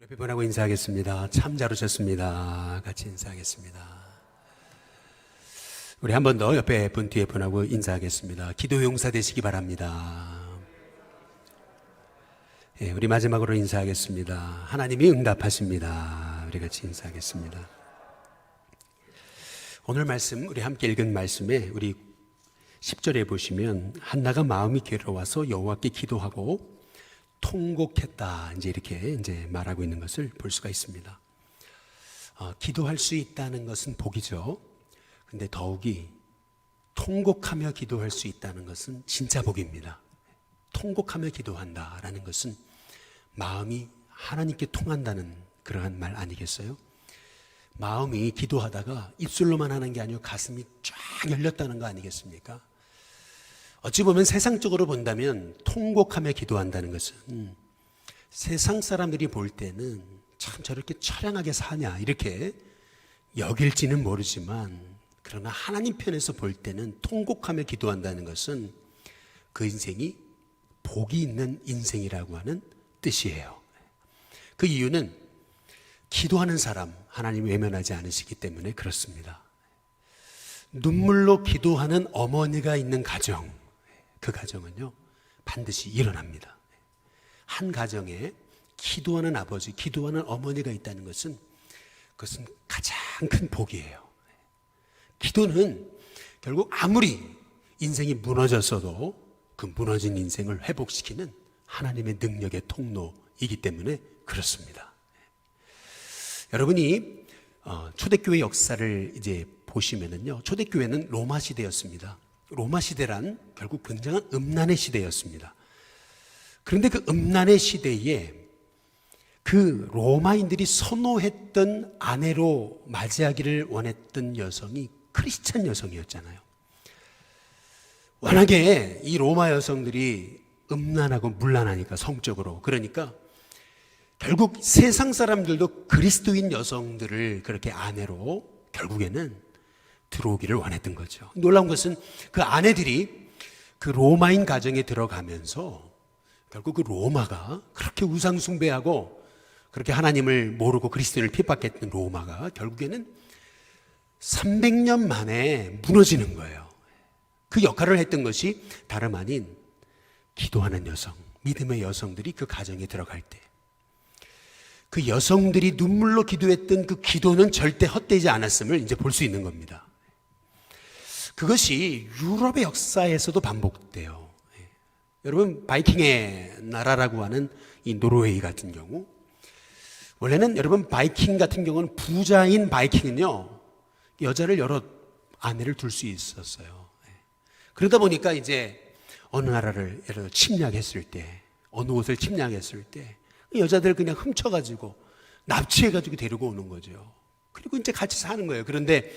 옆에 분하고 인사하겠습니다. 참 잘 오셨습니다. 같이 인사하겠습니다. 우리 한 번 더 옆에 분 뒤에 분하고 인사하겠습니다. 기도 용사 되시기 바랍니다. 우리 마지막으로 인사하겠습니다. 하나님이 응답하십니다. 우리 같이 인사하겠습니다. 오늘 말씀, 우리 함께 읽은 말씀에 우리 10절에 보시면 한나가 마음이 괴로워서 여호와께 기도하고 통곡했다. 이렇게 말하고 있는 것을 볼 수가 있습니다. 기도할 수 있다는 것은 복이죠. 근데 더욱이 통곡하며 기도할 수 있다는 것은 진짜 복입니다. 통곡하며 기도한다라는 것은 마음이 하나님께 통한다는 그러한 말 아니겠어요? 마음이 기도하다가 입술로만 하는 게 아니고 가슴이 쫙 열렸다는 거 아니겠습니까? 어찌 보면 세상적으로 본다면 통곡하며 기도한다는 것은 세상 사람들이 볼 때는 참 저렇게 처량하게 사냐 이렇게 여길지는 모르지만, 그러나 하나님 편에서 볼 때는 통곡하며 기도한다는 것은 그 인생이 복이 있는 인생이라고 하는 뜻이에요. 그 이유는 기도하는 사람 하나님 외면하지 않으시기 때문에 그렇습니다. 눈물로 기도하는 어머니가 있는 가정, 그 가정은요 반드시 일어납니다. 한 가정에 기도하는 아버지, 기도하는 어머니가 있다는 것은 그것은 가장 큰 복이에요. 기도는 결국 아무리 인생이 무너졌어도 그 무너진 인생을 회복시키는 하나님의 능력의 통로이기 때문에 그렇습니다. 여러분이 초대교회 역사를 보시면은요, 초대교회는 로마 시대였습니다. 로마 시대란 결국 굉장한 음란의 시대였습니다. 그런데 그 음란의 시대에 그 로마인들이 선호했던 아내로 맞이하기를 원했던 여성이 크리스찬 여성이었잖아요. 워낙에 이 로마 여성들이 음란하고 문란하니까 성적으로, 그러니까 결국 세상 사람들도 그리스도인 여성들을 그렇게 아내로 결국에는 들어오기를 원했던 거죠. 놀라운 것은 그 아내들이 그 로마인 가정에 들어가면서 결국 그 로마가 그렇게 우상 숭배하고 그렇게 하나님을 모르고 그리스도인을 핍박했던 로마가 결국에는 300년 만에 무너지는 거예요. 그 역할을 했던 것이 다름 아닌 기도하는 여성, 믿음의 여성들이 그 가정에 들어갈 때 그 여성들이 눈물로 기도했던 그 기도는 절대 헛되지 않았음을 이제 볼 수 있는 겁니다. 그것이 유럽의 역사에서도 반복돼요. 여러분, 바이킹의 나라라고 하는 이 노르웨이 같은 경우, 원래는 여러분 바이킹 같은 경우는 부자인 바이킹은요 여자를 여러 아내를 둘 수 있었어요. 그러다 보니까 이제 어느 나라를 예를 들어 침략했을 때, 어느 곳을 침략했을 때 여자들 그냥 훔쳐가지고 납치해가지고 데리고 오는 거죠. 그리고 이제 같이 사는 거예요. 그런데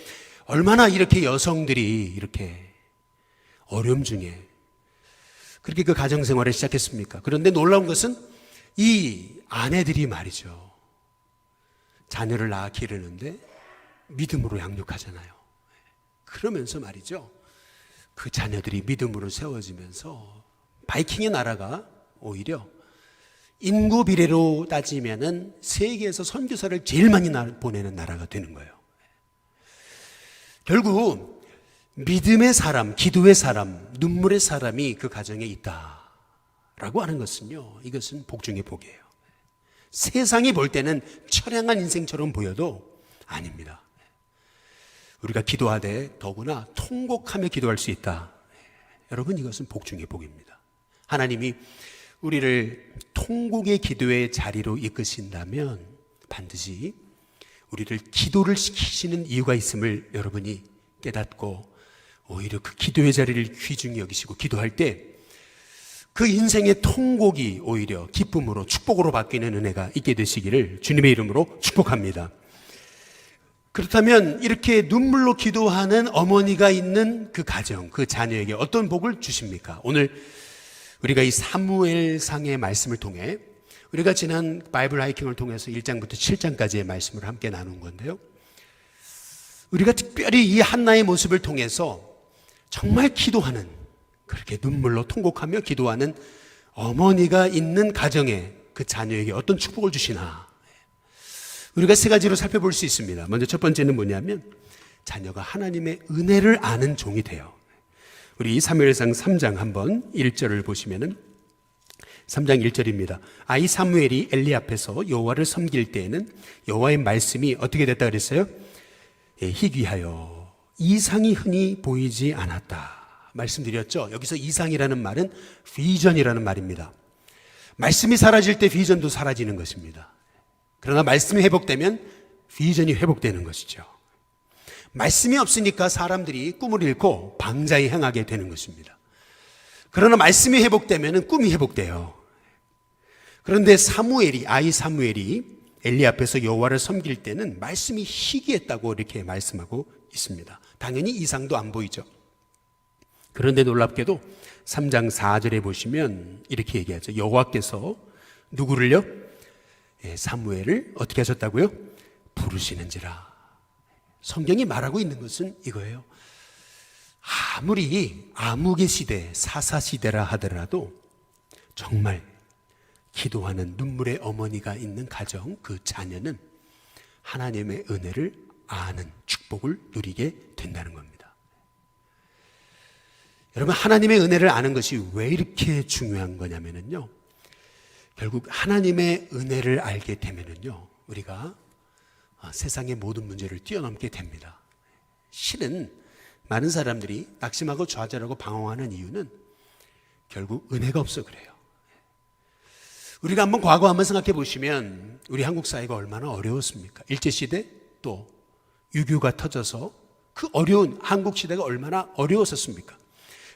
얼마나 이렇게 여성들이 이렇게 어려움 중에 그렇게 그 가정생활을 시작했습니까? 그런데 놀라운 것은 이 아내들이 말이죠, 자녀를 낳아 기르는데 믿음으로 양육하잖아요. 그러면서 말이죠, 그 자녀들이 믿음으로 세워지면서 바이킹의 나라가 오히려 인구 비례로 따지면은 세계에서 선교사를 제일 많이 보내는 나라가 되는 거예요. 결국 믿음의 사람, 기도의 사람, 눈물의 사람이 그 가정에 있다라고 하는 것은요, 이것은 복 중의 복이에요. 세상이 볼 때는 처량한 인생처럼 보여도 아닙니다. 우리가 기도하되 더구나 통곡하며 기도할 수 있다. 여러분, 이것은 복 중의 복입니다. 하나님이 우리를 통곡의 기도의 자리로 이끄신다면 반드시 우리를 기도를 시키시는 이유가 있음을 여러분이 깨닫고 오히려 그 기도의 자리를 귀중히 여기시고 기도할 때 그 인생의 통곡이 오히려 기쁨으로 축복으로 바뀌는 은혜가 있게 되시기를 주님의 이름으로 축복합니다. 그렇다면 이렇게 눈물로 기도하는 어머니가 있는 그 가정, 그 자녀에게 어떤 복을 주십니까? 오늘 우리가 이 사무엘상의 말씀을 통해, 우리가 지난 바이블 하이킹을 통해서 1장부터 7장까지의 말씀을 함께 나눈 건데요, 우리가 특별히 이 한나의 모습을 통해서 정말 기도하는, 그렇게 눈물로 통곡하며 기도하는 어머니가 있는 가정에 그 자녀에게 어떤 축복을 주시나, 우리가 세 가지로 살펴볼 수 있습니다. 먼저 첫 번째는 뭐냐면 자녀가 하나님의 은혜를 아는 종이 돼요. 우리 사무엘상 3장 한번 1절을 보시면은 3장 1절입니다. 아이 사무엘이 엘리 앞에서 여호와를 섬길 때에는 여호와의 말씀이 어떻게 됐다 그랬어요? 희귀하여 이상이 흔히 보이지 않았다 말씀드렸죠. 여기서 이상이라는 말은 비전이라는 말입니다. 말씀이 사라질 때 비전도 사라지는 것입니다. 그러나 말씀이 회복되면 비전이 회복되는 것이죠. 말씀이 없으니까 사람들이 꿈을 잃고 방자히 행하게 되는 것입니다. 그러나 말씀이 회복되면 꿈이 회복돼요. 그런데 아이 사무엘이 엘리 앞에서 여호와를 섬길 때는 말씀이 희귀했다고 이렇게 말씀하고 있습니다. 당연히 이상도 안 보이죠. 그런데 놀랍게도 3장 4절에 보시면 이렇게 얘기하죠. 여호와께서 누구를요? 사무엘을 어떻게 하셨다고요? 부르시는지라. 성경이 말하고 있는 것은 이거예요. 아무리 암흑의 시대, 사사시대라 하더라도 정말 기도하는 눈물의 어머니가 있는 가정, 그 자녀는 하나님의 은혜를 아는 축복을 누리게 된다는 겁니다. 여러분, 하나님의 은혜를 아는 것이 왜 이렇게 중요한 거냐면요, 결국 하나님의 은혜를 알게 되면요, 우리가 세상의 모든 문제를 뛰어넘게 됩니다. 실은 많은 사람들이 낙심하고 좌절하고 방황하는 이유는 결국 은혜가 없어 그래요. 우리가 한번 과거 한번 생각해 보시면 우리 한국 사회가 얼마나 어려웠습니까? 일제시대 또 유교가 터져서 그 어려운 한국 시대가 얼마나 어려웠었습니까?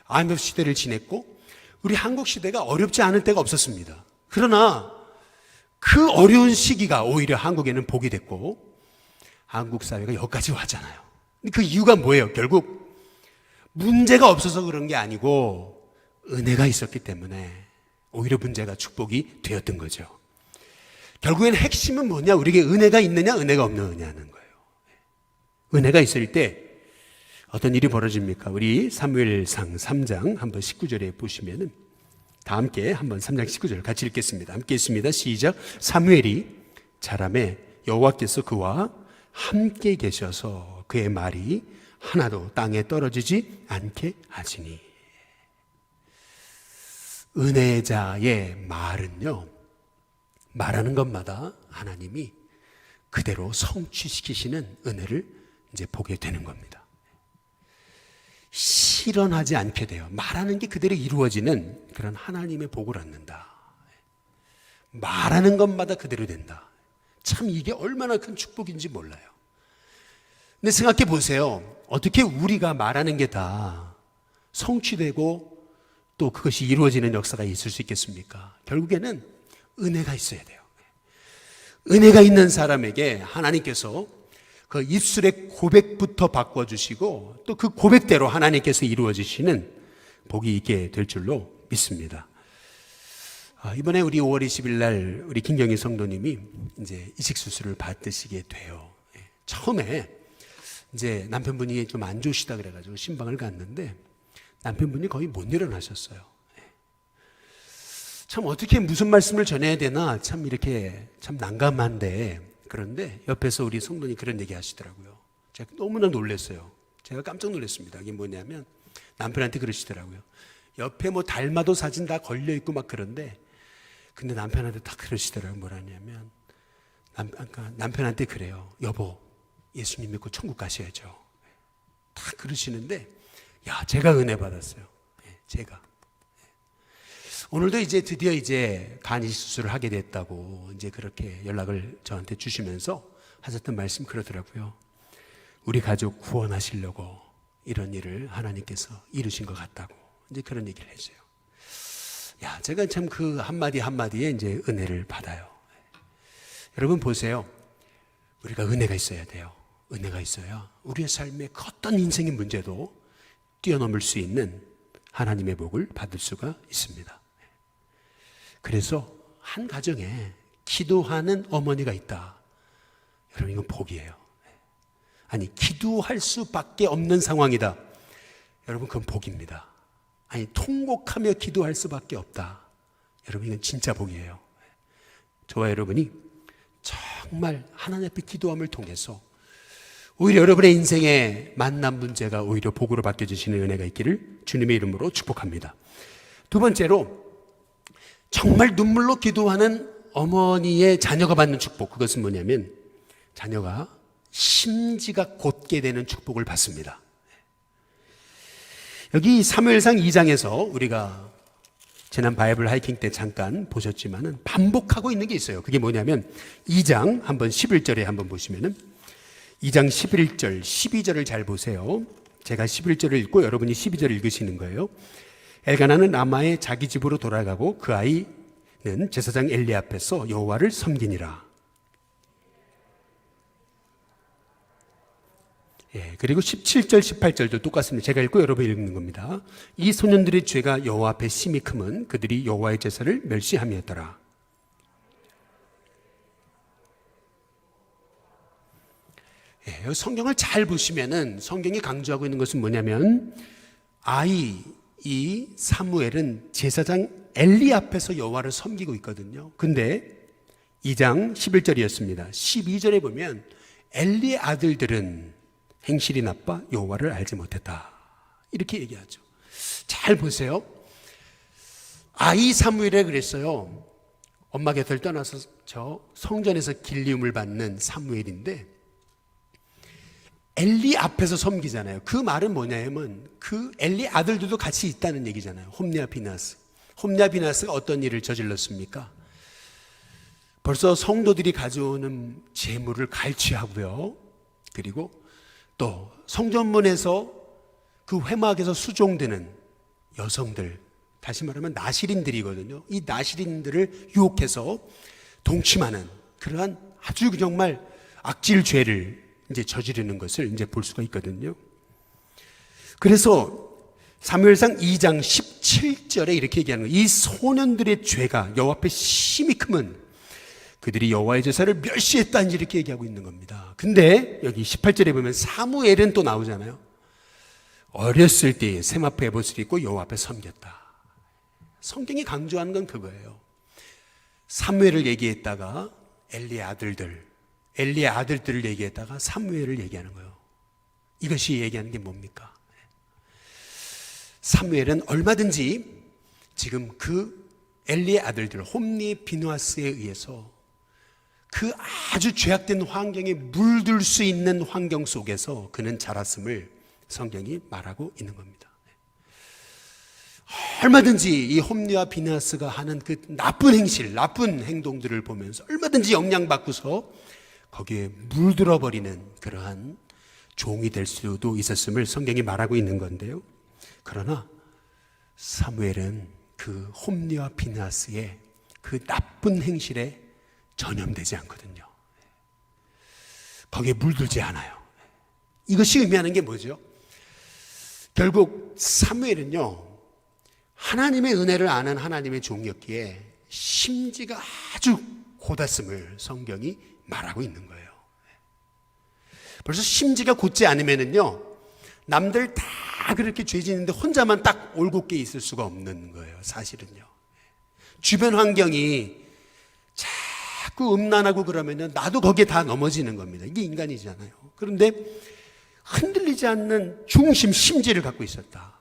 IMF 시대를 지냈고 우리 한국 시대가 어렵지 않을 때가 없었습니다. 그러나 그 어려운 시기가 오히려 한국에는 복이 됐고 한국 사회가 여기까지 왔잖아요. 그 이유가 뭐예요? 결국 문제가 없어서 그런 게 아니고 은혜가 있었기 때문에 오히려 문제가 축복이 되었던 거죠. 결국엔 핵심은 뭐냐? 우리에게 은혜가 있느냐 은혜가 없느냐는 거예요. 은혜가 있을 때 어떤 일이 벌어집니까? 우리 사무엘상 3장 한번 19절에 보시면은 다 함께 한번 3장 19절 같이 읽겠습니다. 함께 읽습니다. 시작. 사무엘이 자라매 여호와께서 그와 함께 계셔서 그의 말이 하나도 땅에 떨어지지 않게 하시니. 은혜자의 말은요, 말하는 것마다 하나님이 그대로 성취시키시는 은혜를 이제 보게 되는 겁니다. 실현하지 않게 돼요. 말하는 게 그대로 이루어지는 그런 하나님의 복을 얻는다. 말하는 것마다 그대로 된다. 참 이게 얼마나 큰 축복인지 몰라요. 근데 생각해 보세요. 어떻게 우리가 말하는 게 다 성취되고 또 그것이 이루어지는 역사가 있을 수 있겠습니까? 결국에는 은혜가 있어야 돼요. 은혜가 있는 사람에게 하나님께서 그 입술의 고백부터 바꿔주시고 또 그 고백대로 하나님께서 이루어지시는 복이 있게 될 줄로 믿습니다. 이번에 우리 5월 20일 날 우리 김경희 성도님이 이제 이식수술을 받으시게 돼요. 처음에 이제 남편분이 좀 안 좋으시다 그래가지고 신방을 갔는데 남편분이 거의 못 일어나셨어요. 참 어떻게 무슨 말씀을 전해야 되나 참 이렇게 참 난감한데, 그런데 옆에서 우리 성도님 그런 얘기 하시더라고요. 제가 너무나 놀랐어요. 제가 깜짝 놀랐습니다. 이게 뭐냐면 남편한테 그러시더라고요. 옆에 뭐 달마도 사진 다 걸려있고 막 그런데, 근데 남편한테 딱 그러시더라고요. 뭐라냐면 남편한테 그래요. 여보, 예수님 믿고 천국 가셔야죠. 다 그러시는데, 야, 제가 은혜 받았어요. 제가. 오늘도 이제 드디어 이제 간 이식 수술을 하게 됐다고 이제 그렇게 연락을 저한테 주시면서 하셨던 말씀 그러더라고요. 우리 가족 구원하시려고 이런 일을 하나님께서 이루신 것 같다고 이제 그런 얘기를 해줘요. 야, 제가 참 그 한마디 한마디에 이제 은혜를 받아요. 여러분 보세요. 우리가 은혜가 있어야 돼요. 은혜가 있어야 우리의 삶의 어떤 인생의 문제도 뛰어넘을 수 있는 하나님의 복을 받을 수가 있습니다. 그래서 한 가정에 기도하는 어머니가 있다. 여러분 이건 복이에요. 아니 기도할 수밖에 없는 상황이다. 여러분 그건 복입니다. 아니 통곡하며 기도할 수밖에 없다. 여러분 이건 진짜 복이에요. 저와 여러분이 정말 하나님 앞에 기도함을 통해서 오히려 여러분의 인생의 만난 문제가 오히려 복으로 바뀌어지시는 은혜가 있기를 주님의 이름으로 축복합니다. 두 번째로, 정말 눈물로 기도하는 어머니의 자녀가 받는 축복, 그것은 뭐냐면 자녀가 심지가 곧게 되는 축복을 받습니다. 여기 사무엘상 2장에서 우리가 지난 바이블 하이킹 때 잠깐 보셨지만은 반복하고 있는 게 있어요. 그게 뭐냐면 2장 한번 11절에 한번 보시면은 2장 11절, 12절을 잘 보세요. 제가 11절을 읽고 여러분이 12절을 읽으시는 거예요. 엘가나는 라마의 자기 집으로 돌아가고 그 아이는 제사장 엘리 앞에서 여호와를 섬기니라. 그리고 17절, 18절도 똑같습니다. 제가 읽고 여러분이 읽는 겁니다. 이 소년들의 죄가 여호와 앞에 심히 크면 그들이 여호와의 제사를 멸시함이었더라. 성경을 잘 보시면은 성경이 강조하고 있는 것은 뭐냐면 이 사무엘은 제사장 엘리 앞에서 여호와를 섬기고 있거든요. 근데 2장 11절이었습니다. 12절에 보면 엘리의 아들들은 행실이 나빠 여호와를 알지 못했다, 이렇게 얘기하죠. 잘 보세요. 아이 사무엘에 그랬어요. 엄마 곁을 떠나서 저 성전에서 길리움을 받는 사무엘인데 엘리 앞에서 섬기잖아요. 그 말은 뭐냐면 그 엘리 아들들도 같이 있다는 얘기잖아요. 홈리와 비나스. 홈리와 비나스가 어떤 일을 저질렀습니까? 벌써 성도들이 가져오는 재물을 갈취하고요. 그리고 또 성전문에서 그 회막에서 수종드는 여성들, 다시 말하면 나실인들이거든요. 이 나실인들을 유혹해서 동침하는 그러한 아주 정말 악질 죄를 이제 저지르는 것을 이제 볼 수가 있거든요. 그래서 사무엘상 2장 17절에 이렇게 얘기하는 거예요. 이 소년들의 죄가 여호와 앞에 심히 크면 그들이 여호와의 제사를 멸시했다, 이렇게 얘기하고 있는 겁니다. 근데 여기 18절에 보면 사무엘은 또 나오잖아요. 어렸을 때 세마포 에봇을 입고 여호와 앞에 섬겼다. 성경이 강조하는 건 그거예요. 사무엘을 얘기했다가 엘리의 아들들을 얘기했다가 사무엘을 얘기하는 거예요. 이것이 얘기하는 게 뭡니까? 사무엘은 얼마든지 지금 그 엘리의 아들들 홈리 비누아스에 의해서 그 아주 죄악된 환경에 물들 수 있는 환경 속에서 그는 자랐음을 성경이 말하고 있는 겁니다. 얼마든지 이 홈리와 비누아스가 하는 그 나쁜 행실, 나쁜 행동들을 보면서 얼마든지 영향받고서 거기에 물들어 버리는 그러한 종이 될 수도 있었음을 성경이 말하고 있는 건데요. 그러나 사무엘은 그 홈리와 비느하스의 그 나쁜 행실에 전염되지 않거든요. 거기에 물들지 않아요. 이것이 의미하는 게 뭐죠? 결국 사무엘은요, 하나님의 은혜를 아는 하나님의 종이었기에 심지가 아주 곧았음을 성경이 말하고 있는 거예요. 벌써 심지가 곧지 않으면은요, 남들 다 그렇게 죄 짓는데 혼자만 딱 올곧게 있을 수가 없는 거예요, 사실은요. 주변 환경이 자꾸 음란하고 그러면은 나도 거기에 다 넘어지는 겁니다. 이게 인간이잖아요. 그런데 흔들리지 않는 중심, 심지를 갖고 있었다.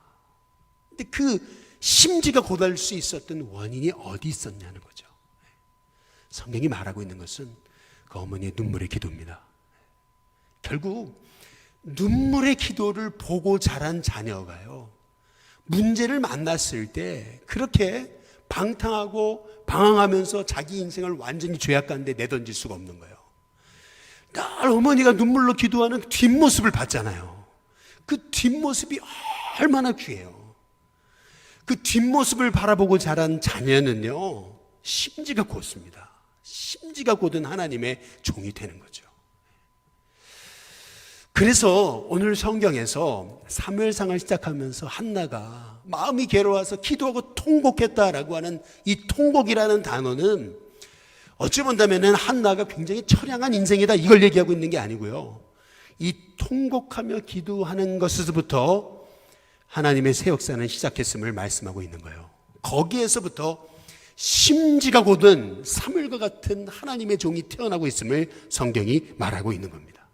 근데 그 심지가 곧을 수 있었던 원인이 어디 있었냐는 거죠. 성경이 말하고 있는 것은 그 어머니의 눈물의 기도입니다. 결국 눈물의 기도를 보고 자란 자녀가요, 문제를 만났을 때 그렇게 방탕하고 방황하면서 자기 인생을 완전히 죄악 가운데 내던질 수가 없는 거예요. 늘 어머니가 눈물로 기도하는 뒷모습을 봤잖아요. 그 뒷모습이 얼마나 귀해요. 그 뒷모습을 바라보고 자란 자녀는요, 심지가 곧습니다. 심지가 곧은 하나님의 종이 되는 거죠. 그래서 오늘 성경에서 사무엘상을 시작하면서 한나가 마음이 괴로워서 기도하고 통곡했다라고 하는 이 통곡이라는 단어는 어찌 본다면 한나가 굉장히 처량한 인생이다, 이걸 얘기하고 있는 게 아니고요. 이 통곡하며 기도하는 것에서부터 하나님의 새 역사는 시작했음을 말씀하고 있는 거예요. 거기에서부터 심지가 곧은 사무엘과 같은 하나님의 종이 태어나고 있음을 성경이 말하고 있는 겁니다.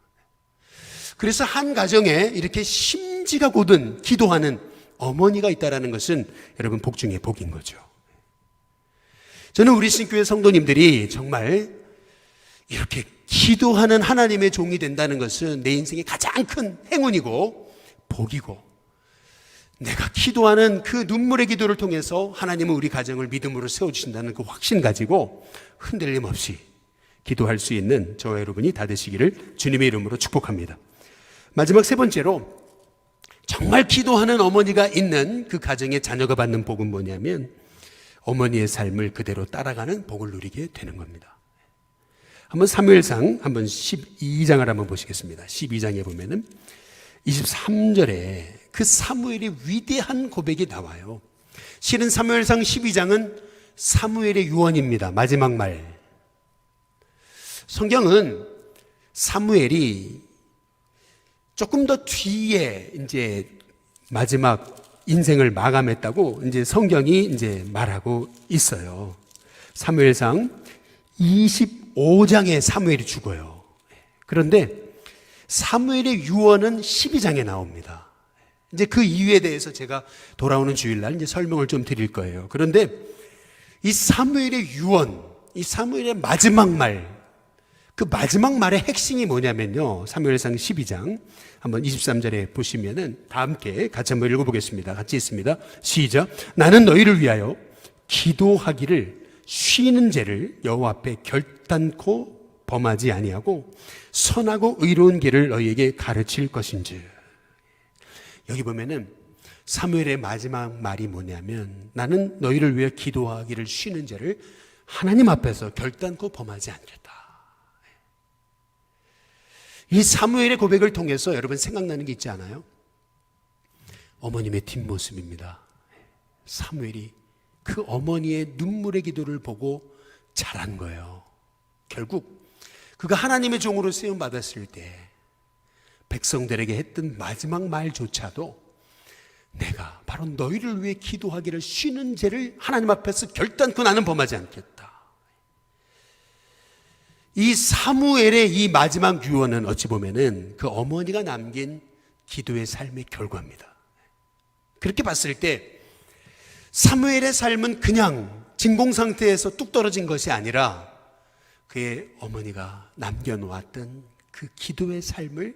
그래서 한 가정에 이렇게 심지가 곧은 기도하는 어머니가 있다는 것은 여러분 복 중에 복인 거죠. 저는 우리 신교회 성도님들이 정말 이렇게 기도하는 하나님의 종이 된다는 것은 내 인생의 가장 큰 행운이고 복이고, 내가 기도하는 그 눈물의 기도를 통해서 하나님은 우리 가정을 믿음으로 세워주신다는 그 확신 가지고 흔들림 없이 기도할 수 있는 저와 여러분이 다 되시기를 주님의 이름으로 축복합니다. 마지막 세 번째로, 정말 기도하는 어머니가 있는 그 가정의 자녀가 받는 복은 뭐냐면 어머니의 삶을 그대로 따라가는 복을 누리게 되는 겁니다. 한번 사무엘상 한번 12장을 한번 보시겠습니다. 12장에 보면은 23절에 그 사무엘의 위대한 고백이 나와요. 실은 사무엘상 12장은 사무엘의 유언입니다. 마지막 말. 성경은 사무엘이 조금 더 뒤에 이제 마지막 인생을 마감했다고 이제 성경이 이제 말하고 있어요. 사무엘상 25장에 사무엘이 죽어요. 그런데 사무엘의 유언은 12장에 나옵니다. 이제 그 이유에 대해서 제가 돌아오는 주일날 이제 설명을 좀 드릴 거예요. 그런데 이 사무엘의 유언, 이 사무엘의 마지막 말, 그 마지막 말의 핵심이 뭐냐면요. 사무엘상 12장 한번 23절에 보시면은 다 함께 같이 한번 읽어보겠습니다. 같이 있습니다. 시작. 나는 너희를 위하여 기도하기를 쉬는 죄를 여호와 앞에 결단코 범하지 아니하고 선하고 의로운 길을 너희에게 가르칠 것인지. 여기 보면은 사무엘의 마지막 말이 뭐냐면 나는 너희를 위해 기도하기를 쉬는 죄를 하나님 앞에서 결단코 범하지 않겠다. 이 사무엘의 고백을 통해서 여러분 생각나는 게 있지 않아요? 어머님의 뒷모습입니다. 사무엘이 그 어머니의 눈물의 기도를 보고 자란 거예요. 결국 그가 하나님의 종으로 세움받았을 때 백성들에게 했던 마지막 말조차도 내가 바로 너희를 위해 기도하기를 쉬는 죄를 하나님 앞에서 결단코 나는 범하지 않겠다. 이 사무엘의 이 마지막 유언은 어찌 보면은 그 어머니가 남긴 기도의 삶의 결과입니다. 그렇게 봤을 때 사무엘의 삶은 그냥 진공 상태에서 뚝 떨어진 것이 아니라 그의 어머니가 남겨놓았던 그 기도의 삶을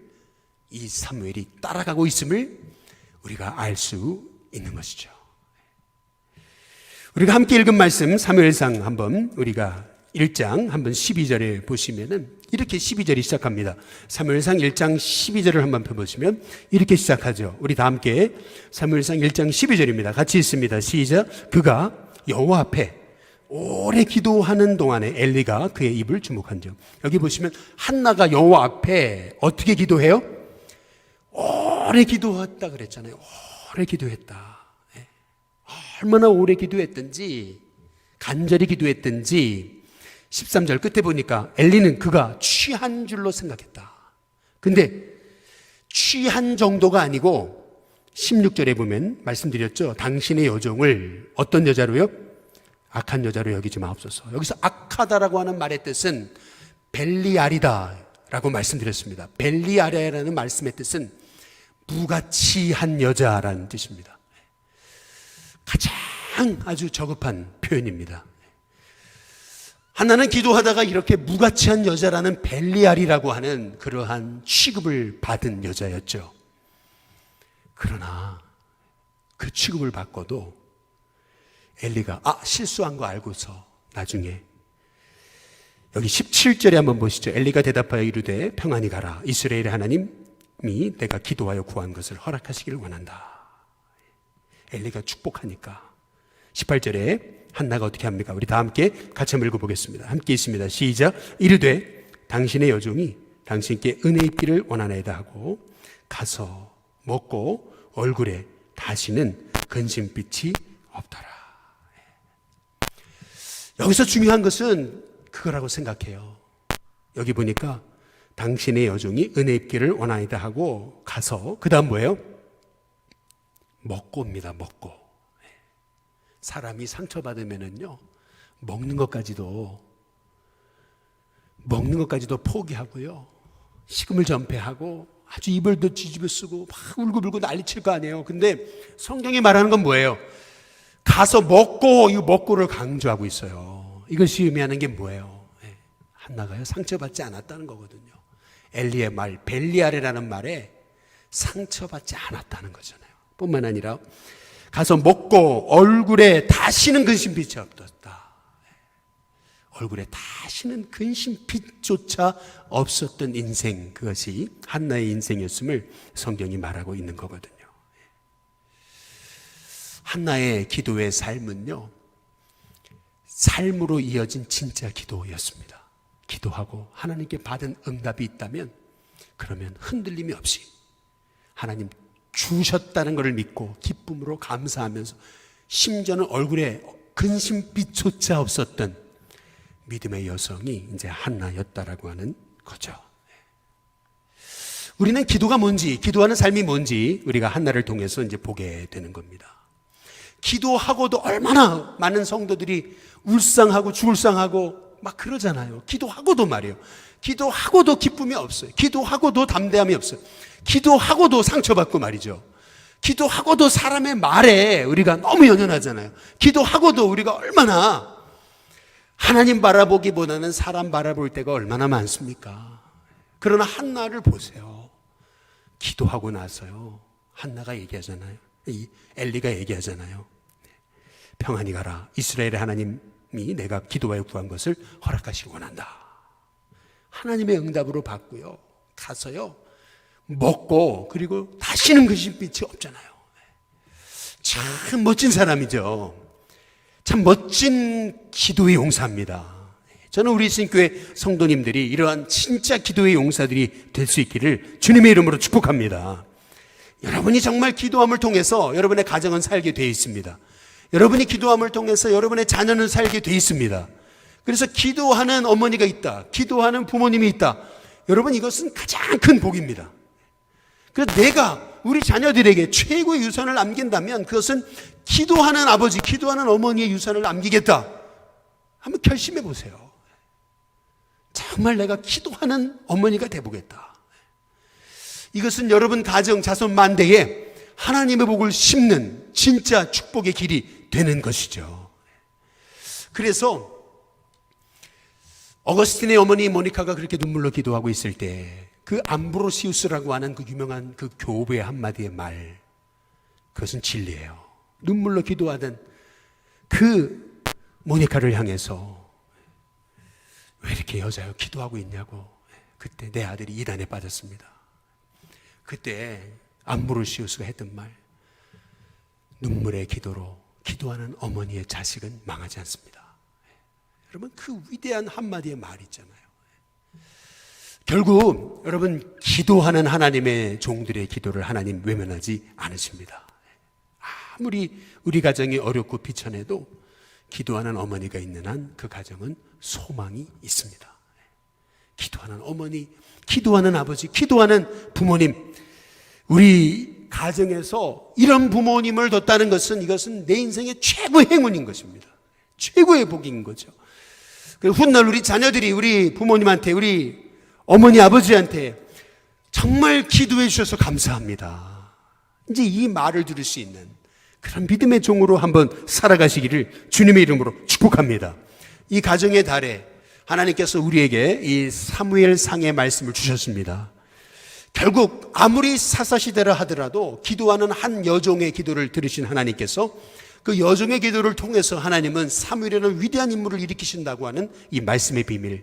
이 사무엘이 따라가고 있음을 우리가 알 수 있는 것이죠. 우리가 함께 읽은 말씀 사무엘상 한번 우리가 1장 한번 12절에 보시면은 이렇게 12절이 시작합니다. 사무엘상 1장 12절을 한번 펴보시면 이렇게 시작하죠. 우리 다 함께 사무엘상 1장 12절입니다. 같이 있습니다. 시작. 그가 여호와 앞에 오래 기도하는 동안에 엘리가 그의 입을 주목한죠. 여기 보시면 한나가 여호와 앞에 어떻게 기도해요? 오래 기도했다 그랬잖아요. 오래 기도했다. 얼마나 오래 기도했든지 간절히 기도했든지 13절 끝에 보니까 엘리는 그가 취한 줄로 생각했다. 근데 취한 정도가 아니고 16절에 보면 말씀드렸죠. 당신의 여종을 어떤 여자로요? 악한 여자로 여기지 마옵소서. 여기서 악하다라고 하는 말의 뜻은 벨리알이다라고 말씀드렸습니다. 벨리알이라는 말씀의 뜻은 무가치한 여자라는 뜻입니다. 가장 아주 저급한 표현입니다. 하나는 기도하다가 이렇게 무가치한 여자라는 벨리알이라고 하는 그러한 취급을 받은 여자였죠. 그러나 그 취급을 받고도 엘리가 실수한 거 알고서 나중에 여기 17절에 한번 보시죠. 엘리가 대답하여 이르되 평안히 가라. 이스라엘의 하나님이 내가 기도하여 구한 것을 허락하시기를 원한다. 엘리가 축복하니까 18절에 한나가 어떻게 합니까? 우리 다 함께 같이 한번 읽어보겠습니다. 함께 있습니다. 시작. 이르되 당신의 여종이 당신께 은혜 입기를 원하나이다 하고 가서 먹고 얼굴에 다시는 근심빛이 없더라. 여기서 중요한 것은 그거라고 생각해요. 여기 보니까 당신의 여종이 은혜 입기를 원하나이다 하고 가서 그 다음 뭐예요? 먹고 옵니다. 먹고. 사람이 상처받으면은요 먹는 것까지도 포기하고요. 식음을 전폐하고 아주 이불도 뒤집어 쓰고 막 울고불고 난리칠 거 아니에요. 근데 성경이 말하는 건 뭐예요? 가서 먹고, 이 먹고를 강조하고 있어요. 이것이 의미하는 게 뭐예요? 한나가요, 상처받지 않았다는 거거든요. 엘리의 말, 벨리아레라는 말에 상처받지 않았다는 거잖아요. 뿐만 아니라 가서 먹고 얼굴에 다시는 근심빛이 없었다. 얼굴에 다시는 근심빛조차 없었던 인생, 그것이 한나의 인생이었음을 성경이 말하고 있는 거거든요. 한나의 기도의 삶은요, 삶으로 이어진 진짜 기도였습니다. 기도하고 하나님께 받은 응답이 있다면 그러면 흔들림이 없이 하나님 주셨다는 것을 믿고 기쁨으로 감사하면서 심지어는 얼굴에 근심빛조차 없었던 믿음의 여성이 이제 한나였다라고 하는 거죠. 우리는 기도가 뭔지, 기도하는 삶이 뭔지 우리가 한나를 통해서 이제 보게 되는 겁니다. 기도하고도 얼마나 많은 성도들이 울상하고 죽을상하고 막 그러잖아요. 기도하고도 말이에요. 기도하고도 기쁨이 없어요. 기도하고도 담대함이 없어요. 기도하고도 상처받고 말이죠. 기도하고도 사람의 말에 우리가 너무 연연하잖아요. 기도하고도 우리가 얼마나 하나님 바라보기보다는 사람 바라볼 때가 얼마나 많습니까? 그러나 한나를 보세요. 기도하고 나서요, 한나가 얘기하잖아요. 이 엘리가 얘기하잖아요. 평안히 가라. 이스라엘의 하나님이 내가 기도하여 구한 것을 허락하시기 원한다. 하나님의 응답으로 받고요, 가서요 먹고, 그리고 다시는 근심빛이 없잖아요. 참 멋진 사람이죠. 참 멋진 기도의 용사입니다. 저는 우리 신교회 성도님들이 이러한 진짜 기도의 용사들이 될 수 있기를 주님의 이름으로 축복합니다. 여러분이 정말 기도함을 통해서 여러분의 가정은 살게 되어 있습니다. 여러분이 기도함을 통해서 여러분의 자녀는 살게 되어 있습니다. 그래서 기도하는 어머니가 있다, 기도하는 부모님이 있다. 여러분, 이것은 가장 큰 복입니다. 그래서 내가 우리 자녀들에게 최고의 유산을 남긴다면 그것은 기도하는 아버지, 기도하는 어머니의 유산을 남기겠다. 한번 결심해 보세요. 정말 내가 기도하는 어머니가 되보겠다. 이것은 여러분 가정 자손 만대에 하나님의 복을 심는 진짜 축복의 길이 되는 것이죠. 그래서 어거스틴의 어머니 모니카가 그렇게 눈물로 기도하고 있을 때 그 암브로시우스라고 하는 그 유명한 그 교부의 한마디의 말, 그것은 진리예요. 눈물로 기도하던 그 모니카를 향해서 왜 이렇게 여자여 기도하고 있냐고. 그때 내 아들이 이단에 빠졌습니다. 그때 암브로시우스가 했던 말, 눈물의 기도로 기도하는 어머니의 자식은 망하지 않습니다. 여러분, 그 위대한 한마디의 말 있잖아요. 결국 여러분, 기도하는 하나님의 종들의 기도를 하나님 외면하지 않으십니다. 아무리 우리 가정이 어렵고 비천해도 기도하는 어머니가 있는 한 그 가정은 소망이 있습니다. 기도하는 어머니, 기도하는 아버지, 기도하는 부모님, 우리 가정에서 이런 부모님을 뒀다는 것은 이것은 내 인생의 최고의 행운인 것입니다. 최고의 복인 거죠. 그리고 훗날 우리 자녀들이 우리 부모님한테, 우리 어머니 아버지한테 정말 기도해 주셔서 감사합니다, 이제 이 말을 들을 수 있는 그런 믿음의 종으로 한번 살아가시기를 주님의 이름으로 축복합니다. 이 가정의 달에 하나님께서 우리에게 이 사무엘상의 말씀을 주셨습니다. 결국 아무리 사사시대라 하더라도 기도하는 한 여종의 기도를 들으신 하나님께서 그 여종의 기도를 통해서 하나님은 사무엘이라는 위대한 인물을 일으키신다고 하는 이 말씀의 비밀,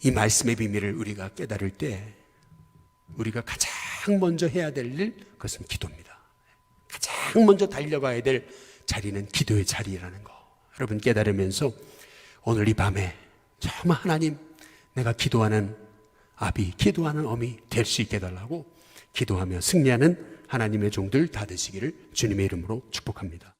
이 말씀의 비밀을 우리가 깨달을 때 우리가 가장 먼저 해야 될 일, 그것은 기도입니다. 가장 먼저 달려가야 될 자리는 기도의 자리라는 거 여러분 깨달으면서 오늘 이 밤에 정말 하나님, 내가 기도하는 아비, 기도하는 어미 될 수 있게 해달라고 기도하며 승리하는 하나님의 종들 다 되시기를 주님의 이름으로 축복합니다.